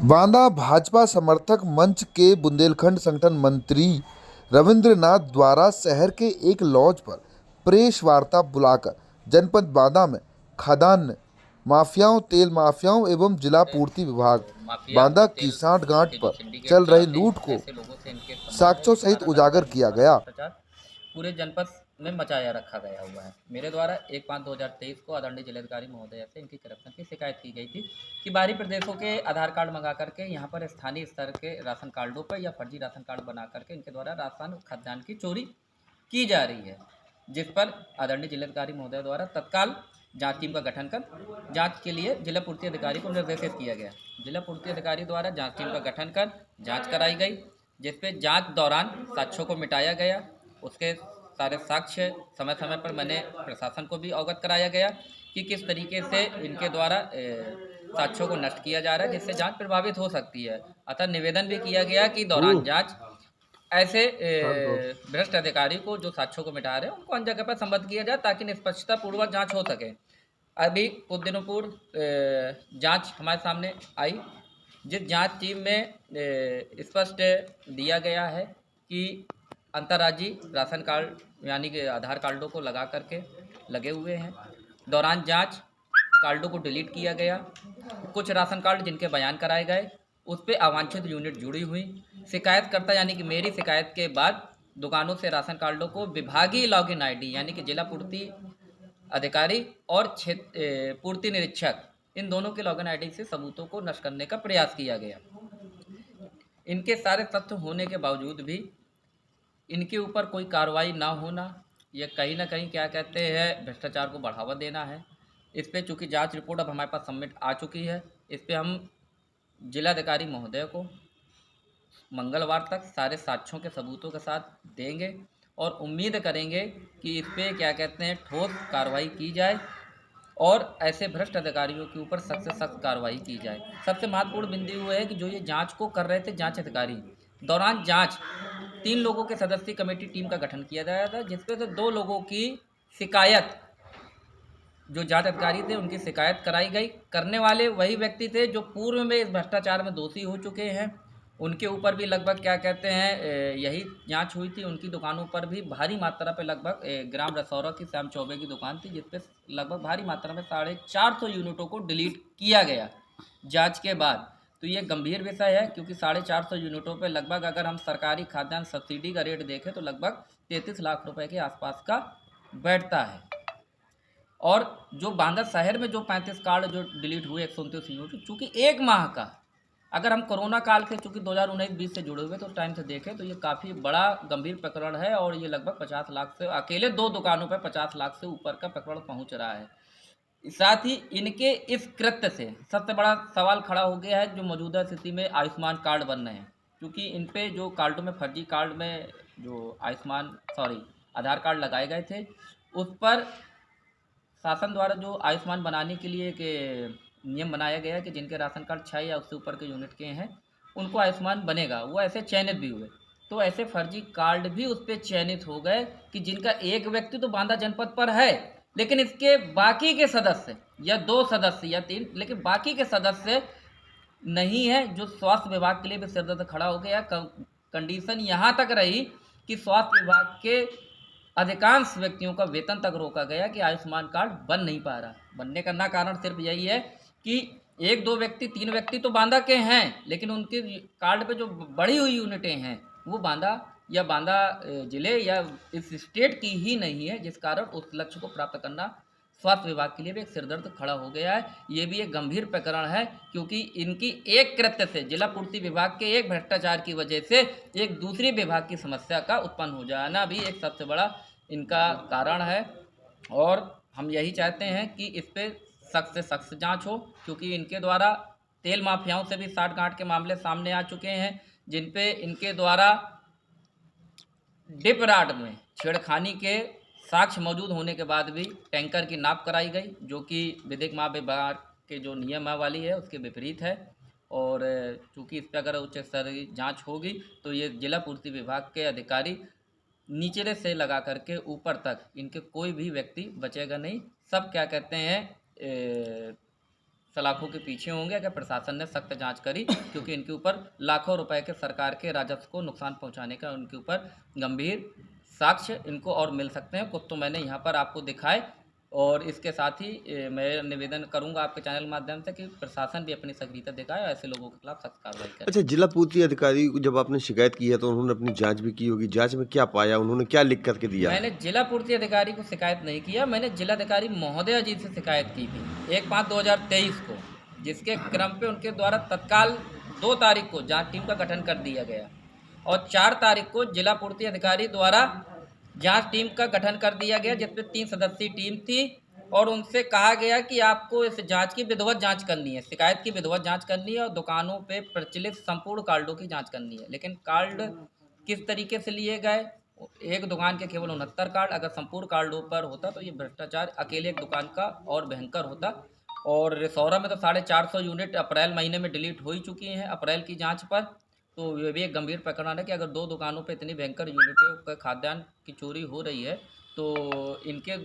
बांदा भाजपा समर्थक मंच के बुंदेलखंड संगठन मंत्री रविंद्रनाथ द्वारा शहर के एक लॉज पर प्रेस वार्ता बुलाकर जनपद बांदा में खाद्यान्न माफियाओं, तेल माफियाओं एवं जिला पूर्ति विभाग माफिया बांदा और की तेल सांठगांठ के जो पर सिंडिकेट चल रही चलाते लूट हैं को ऐसे लोगों से इनके संबंध है, साक्ष्यों जिसके सहित कारण उजागर लगातार किया इनके द्वारा गया। भ्रष्टाचार पूरे जनपद में मचाया रखा गया हुआ है। मेरे द्वारा 1/5/2023 को आदरणीय जिलाधिकारी महोदय से इनकी करप्शन की शिकायत की गई थी कि बाहरी प्रदेशों के आधार कार्ड मंगा करके यहाँ पर स्थानीय स्तर के राशन कार्डों पर या फर्जी राशन कार्ड बना करके इनके द्वारा राशन खाद्यान्न की चोरी की जा रही है, जिस पर आदरणीय जिलाधिकारी महोदय द्वारा तत्काल जांच टीम का गठन कर जांच के लिए जिला पूर्ति अधिकारी को निर्देशित किया गया। जिला पूर्ति अधिकारी द्वारा जांच टीम का गठन कर जांच कराई गई, जिसपे जांच दौरान साक्ष्यों को मिटाया गया। उसके सारे साक्ष्य समय समय पर मैंने प्रशासन को भी अवगत कराया गया कि किस तरीके से इनके द्वारा साक्ष्यों को नष्ट किया जा रहा है, जिससे जांच प्रभावित हो सकती है। अतः निवेदन भी किया गया कि दौरान जांच ऐसे भ्रष्ट अधिकारी को जो साक्ष्यों को मिटा रहे हैं उनको अन्य जगह पर संबद्ध किया जाए ताकि निष्पक्षता पूर्वक जांच हो सके। अभी कुछ दिनों पूर्व जांच हमारे सामने आई, जिस जांच टीम में स्पष्ट दिया गया है कि अंतर्राज्यीय राशन कार्ड यानी कि आधार कार्डों को लगा करके लगे हुए हैं। दौरान जांच कार्डों को डिलीट किया गया। कुछ राशन कार्ड जिनके बयान कराए गए उस पर अवांछित यूनिट जुड़ी हुई। शिकायतकर्ता यानी कि मेरी शिकायत के बाद दुकानों से राशन कार्डों को विभागीय लॉगिन आईडी यानी कि जिला पूर्ति अधिकारी और क्षेत्र पूर्ति निरीक्षक, इन दोनों के लॉगिन आईडी से सबूतों को नष्ट करने का प्रयास किया गया। इनके सारे तथ्य होने के बावजूद भी इनके ऊपर कोई कार्रवाई ना होना, यह कहीं ना कहीं क्या कहते हैं भ्रष्टाचार को बढ़ावा देना है। इस पर चूँकि जांच रिपोर्ट अब हमारे पास सबमिट आ चुकी है, इस पर हम जिलाधिकारी महोदय को मंगलवार तक सारे साक्ष्यों के सबूतों के साथ देंगे और उम्मीद करेंगे कि इस पर क्या कहते हैं ठोस कार्रवाई की जाए और ऐसे भ्रष्ट अधिकारियों के ऊपर सख्त से सख्त कार्रवाई की जाए। सबसे महत्वपूर्ण बिंदु हुआ है कि जो ये जांच को कर रहे थे जांच अधिकारी, दौरान जांच 3 लोगों के सदस्यीय कमेटी टीम का गठन किया गया था, जिसमें से 2 लोगों की शिकायत जो जांच अधिकारी थे उनकी शिकायत कराई गई। करने वाले वही व्यक्ति थे जो पूर्व में इस भ्रष्टाचार में दोषी हो चुके हैं। उनके ऊपर भी लगभग क्या कहते हैं यही जांच हुई थी। उनकी दुकानों पर भी भारी मात्रा पे लगभग ग्राम रसौरा की श्याम चौबे की दुकान थी, जिस पे लगभग भारी मात्रा में 450 यूनिटों को डिलीट किया गया जांच के बाद। तो ये गंभीर विषय है क्योंकि 450 यूनिटों पे लगभग अगर हम सरकारी खाद्यान्न सब्सिडी का रेट देखें तो लगभग 33 लाख रुपए के आसपास का बैठता है। और जो बांदा शहर में जो 35 कार्ड जो डिलीट हुए 129 यूनिट, चूँकि 1 माह का, अगर हम कोरोना काल के चूँकि 2019-20 से जुड़े हुए तो उस टाइम से देखें तो ये काफ़ी बड़ा गंभीर प्रकरण है और ये लगभग 50 लाख से अकेले 2 दुकानों पर 50 लाख से ऊपर का प्रकरण पहुंच रहा है। साथ ही इनके इस कृत्य से सबसे बड़ा सवाल खड़ा हो गया है जो मौजूदा स्थिति में आयुष्मान कार्ड बन रहे हैं, क्योंकि इन पे जो कार्डों में फर्जी कार्ड में जो आधार कार्ड लगाए गए थे उस पर शासन द्वारा जो आयुष्मान बनाने के लिए एक नियम बनाया गया है कि जिनके राशन कार्ड 6 या उससे ऊपर के यूनिट के हैं उनको आयुष्मान बनेगा, वो ऐसे चयनित भी हुए। तो ऐसे फर्जी कार्ड भी उस पर चयनित हो गए कि जिनका एक व्यक्ति तो बांदा जनपद पर है लेकिन इसके बाकी के सदस्य या 2 सदस्य या 3, लेकिन बाकी के सदस्य नहीं है, जो स्वास्थ्य विभाग के लिए भी सिरदर्द खड़ा हो गया। कंडीशन यहाँ तक रही कि स्वास्थ्य विभाग के अधिकांश व्यक्तियों का वेतन तक रोका गया कि आयुष्मान कार्ड बन नहीं पा रहा। बनने का ना कारण सिर्फ यही है कि 1-2 व्यक्ति 3 व्यक्ति तो बांदा के हैं लेकिन उनके कार्ड पे जो बढ़ी हुई यूनिटें हैं वो बांदा या बांदा जिले या इस स्टेट की ही नहीं है, जिस कारण उस लक्ष्य को प्राप्त करना स्वास्थ्य विभाग के लिए भी एक सिरदर्द खड़ा हो गया है। ये भी एक गंभीर प्रकरण है क्योंकि इनकी एक कृत्य से जिला पूर्ति विभाग के एक भ्रष्टाचार की वजह से एक दूसरी विभाग की समस्या का उत्पन्न हो जाना भी एक सबसे बड़ा इनका कारण है। और हम यही चाहते हैं कि इस पर सख्त से सख्त जांच हो, क्योंकि इनके द्वारा तेल माफियाओं से भी साठ गांठ के मामले सामने आ चुके हैं, जिन पे इनके द्वारा डिप राड में छेड़खानी के साक्ष्य मौजूद होने के बाद भी टैंकर की नाप कराई गई, जो कि विधिक माह विभाग के जो नियमावली है उसके विपरीत है। और चूँकि इस पर अगर उच्च स्तरीय जांच होगी तो ये जिला पूर्ति विभाग के अधिकारी नीचले से लगा करके ऊपर तक इनके कोई भी व्यक्ति बचेगा नहीं। सब क्या कहते हैं सलाखों के पीछे होंगे अगर प्रशासन ने सख्त जांच करी, क्योंकि इनके ऊपर लाखों रुपए के सरकार के राजस्व को नुकसान पहुंचाने का उनके ऊपर गंभीर साक्ष्य इनको और मिल सकते हैं। कुछ तो मैंने यहाँ पर आपको दिखाए, और इसके साथ ही मैं निवेदन करूंगा आपके चैनल के माध्यम से कि प्रशासन भी अपनी सक्रियता दिखाए और ऐसे लोगों के खिलाफ सख्त कार्रवाई करे। अच्छा, जिला पूर्ति अधिकारी को जब आपने शिकायत की है तो उन्होंने अपनी जांच भी की होगी, जांच में क्या पाया, उन्होंने क्या लिख करके दिया? मैंने जिला पूर्ति अधिकारी को शिकायत नहीं किया, मैंने जिलाधिकारी महोदया जी से शिकायत की थी 1/5/2023 को, जिसके क्रम पे उनके द्वारा तत्काल 2 तारीख को जांच टीम का गठन कर दिया गया और 4 तारीख को जिला पूर्ति अधिकारी द्वारा जांच टीम का गठन कर दिया गया, जिसमें 3 सदस्यीय टीम थी और उनसे कहा गया कि आपको इस जांच की विधिवत जांच करनी है, शिकायत की विधिवत जांच करनी है और दुकानों पे प्रचलित संपूर्ण कार्डों की जांच करनी है। लेकिन कार्ड किस तरीके से लिए गए, एक दुकान के केवल 69 कार्ड, अगर संपूर्ण कार्डों पर होता तो ये भ्रष्टाचार अकेले एक दुकान का और भयंकर होता। और रिसौरा में तो 450 यूनिट अप्रैल महीने में डिलीट हो ही चुकी हैं अप्रैल की जांच पर। तो ये भी एक गंभीर प्रकरण है कि अगर 2 दुकानों पे इतनी भयंकर यूनिटों का खाद्यान्न की चोरी हो रही है, तो इनके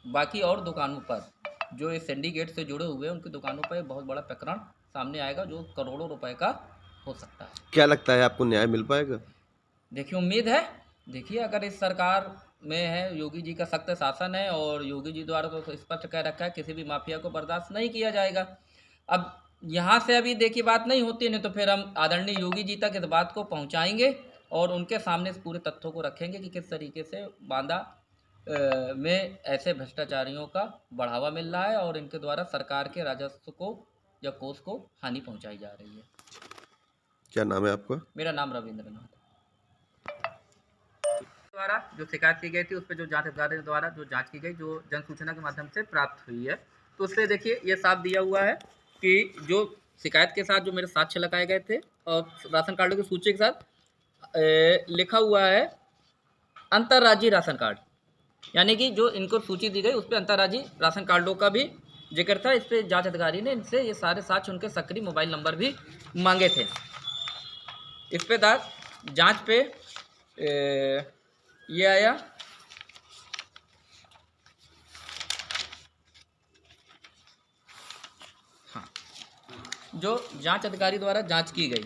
बाकी और दुकानों पर जो इस सिंडिकेट से जुड़े हुए हैं उनकी दुकानों पर बहुत बड़ा प्रकरण सामने आएगा जो करोड़ों रुपए का हो सकता है। क्या लगता है आपको न्याय मिल पाएगा? देखिए, उम्मीद है। देखिए, अगर इस सरकार में है, योगी जी का सख्त शासन है और योगी जी द्वारा तो स्पष्ट कह रखा है किसी भी माफिया को बर्दाश्त नहीं किया जाएगा। अब यहाँ से अभी देखिए बात नहीं होती, नहीं तो फिर हम आदरणीय योगी जी तक इस बात को पहुँचाएंगे और उनके सामने इस पूरे तथ्यों को रखेंगे कि किस तरीके से बांदा में ऐसे भ्रष्टाचारियों का बढ़ावा मिल रहा है और इनके द्वारा सरकार के राजस्व को या कोष को हानि पहुँचाई जा रही है। क्या नाम है आपका? मेरा नाम रविंद्रनाथ। द्वारा जो शिकायत की गई थी उस पर जो जांच अधिकारी द्वारा जो जांच की गई, जो जन सूचना के माध्यम से प्राप्त हुई है, तो उससे देखिए ये साफ दिया हुआ है कि जो शिकायत के साथ जो मेरे साक्ष्य लगाए गए थे और राशन कार्डों की सूची के साथ लिखा हुआ है अंतर्राज्यीय राशन कार्ड, यानी कि जो इनको सूची दी गई उस पर अंतर्राज्यीय राशन कार्डों का भी जिक्र था। इस पर जाँच अधिकारी ने इनसे ये सारे साक्ष्य, उनके सक्रिय मोबाइल नंबर भी मांगे थे। इस पे जाँच पे ये आया हाँ, जो जांच अधिकारी द्वारा जांच की गई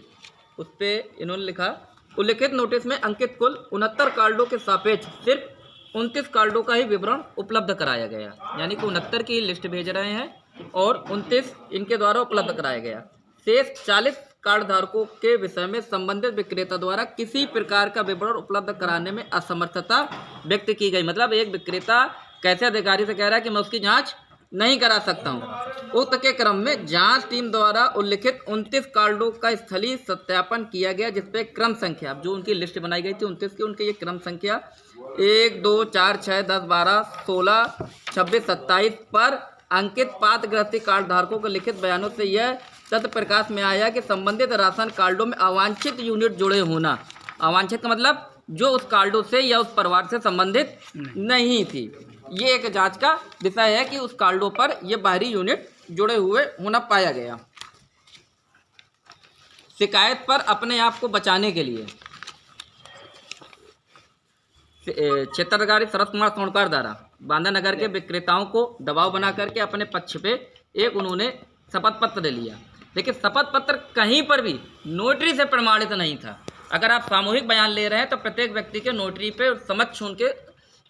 उस पे इन्होंने लिखा, उल्लिखित नोटिस में अंकित कुल 69 कार्डों के सापेक्ष सिर्फ 29 कार्डों का ही विवरण उपलब्ध कराया गया, यानी कि 69 की लिस्ट भेज रहे हैं और 29 इनके द्वारा उपलब्ध कराया गया। शेष 40 कार्ड धारकों के विषय में संबंधित विक्रेता द्वारा किसी प्रकार का विवरण उपलब्ध कराने में असमर्थता व्यक्त की गई। मतलब एक विक्रेता कैसे अधिकारी से कह रहा है कि मैं उसकी जांच नहीं करा सकता हूं। उक्त के क्रम में जांच टीम द्वारा उल्लिखित 29 कार्डों का स्थलीय सत्यापन किया गया, जिसपे क्रम संख्या जो उनकी लिस्ट बनाई गई थी 29 की, उनकी ये क्रम संख्या 1 2 4 6 10 12 16 26 27 पर अंकित पात्रग्रस्ती कार्ड धारकों के लिखित बयानों से यह तथ्य प्रकाश में आया कि संबंधित राशन कार्डों में अवांछित यूनिट जुड़े होना, अवांछित का मतलब जो उस कार्डों से या उस परिवार से संबंधित नहीं थी। ये एक जांच का विषय है कि उस कार्डों पर ये बाहरी यूनिट जुड़े हुए होना पाया गया। शिकायत पर अपने आप को बचाने के लिए क्षेत्राधिकारी शरद कुमार सोनकर द्वारा बांदा नगर के विक्रेताओं को दबाव बना करके अपने पक्ष पे एक उन्होंने शपथ पत्र लिया, लेकिन शपथ पत्र कहीं पर भी नोटरी से प्रमाणित नहीं था। अगर आप सामूहिक बयान ले रहे हैं तो प्रत्येक व्यक्ति के नोटरी पे समक्ष उनके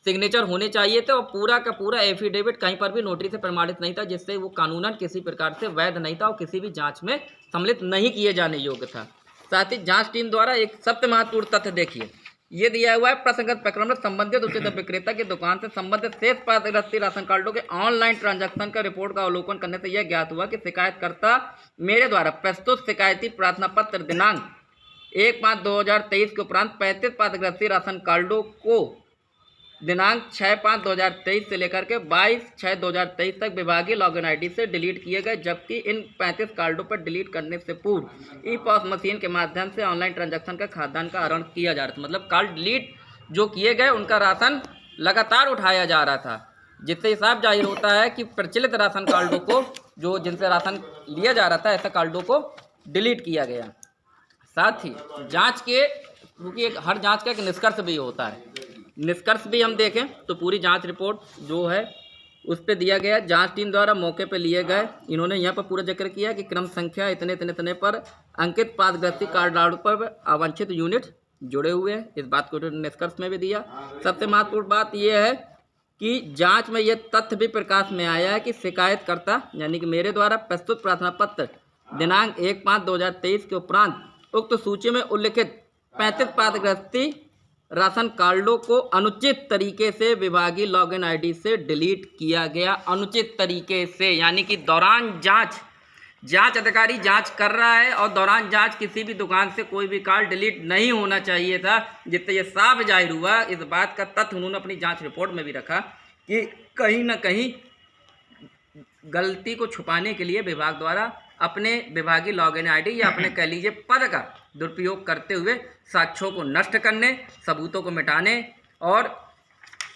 सिग्नेचर होने चाहिए थे और पूरा का पूरा एफिडेविट कहीं पर भी नोटरी से प्रमाणित नहीं था, जिससे वो कानूनन किसी प्रकार से वैध नहीं था और किसी भी जांच में सम्मिलित नहीं किए जाने योग्य था। साथ ही जांच टीम द्वारा एक सबसे महत्वपूर्ण तथ्य देखिए, ये दिया हुआ है प्रसंगत प्रकरण में संबंधित उचित विक्रेता की दुकान से संबंधित शेष पात्रग्रस्ती राशन कार्डों के ऑनलाइन ट्रांजैक्शन का रिपोर्ट का अवलोकन करने से यह ज्ञात हुआ कि शिकायतकर्ता मेरे द्वारा प्रस्तुत शिकायती प्रार्थना पत्र दिनांक 1/5/2023 के उपरांत 35 पात्रग्रस्ती राशन कार्डों को दिनांक 6/5/2023 से लेकर के 22/6/2023 तक विभागीय लॉगिन आईडी से डिलीट किए गए, जबकि इन 35 कार्डों पर डिलीट करने से पूर्व ई-पॉस मशीन के माध्यम से ऑनलाइन ट्रांजैक्शन का खाद्यान्न का आहरण किया जा रहा था। मतलब कार्ड डिलीट जो किए गए उनका राशन लगातार उठाया जा रहा था, जिससे साफ जाहिर होता है कि प्रचलित राशन कार्डों को जो जिनसे राशन लिया जा रहा था ऐसे कार्डों को डिलीट किया गया। साथ ही जाँच के, क्योंकि हर जाँच का एक निष्कर्ष भी होता है, निष्कर्ष भी हम देखें तो पूरी जांच रिपोर्ट जो है उस पर दिया गया जांच टीम द्वारा मौके पर लिए गए। इन्होंने यहाँ पर पूरा जिक्र किया कि क्रम संख्या इतने इतने इतने पर अंकित पादग्रस्ती कार्ड पर अवांछित यूनिट जुड़े हुए हैं। इस बात को इन्होंने निष्कर्ष में भी दिया। सबसे महत्वपूर्ण बात यह है कि जांच में यह तथ्य भी प्रकाश में आया है कि शिकायतकर्ता यानी कि मेरे द्वारा प्रस्तुत प्रार्थना पत्र दिनांक 1/5/2023 के उपरांत उक्त सूची में उल्लिखित 35 पादग्रस्ती राशन कार्डों को अनुचित तरीके से विभागीय लॉगिन आईडी से डिलीट किया गया। अनुचित तरीके से यानी कि दौरान जांच अधिकारी जांच कर रहा है और दौरान जांच किसी भी दुकान से कोई भी कार्ड डिलीट नहीं होना चाहिए था, जिससे ये साफ जाहिर हुआ। इस बात का तथ्य उन्होंने अपनी जांच रिपोर्ट में भी रखा कि कहीं ना कहीं गलती को छुपाने के लिए विभाग द्वारा अपने विभागीय लॉगिन आईडी या अपने कह लीजिए पद का दुरुपयोग करते हुए साक्ष्यों को नष्ट करने, सबूतों को मिटाने और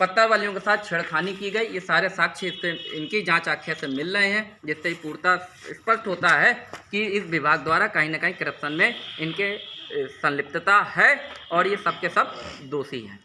पत्ता वालियों के साथ छेड़खानी की गई। ये सारे साक्ष्य इनकी जांच आख्या से मिल रहे हैं, जिससे पूर्णतः स्पष्ट होता है कि इस विभाग द्वारा कहीं ना कहीं करप्शन में इनके संलिप्तता है और ये सब के सब दोषी हैं।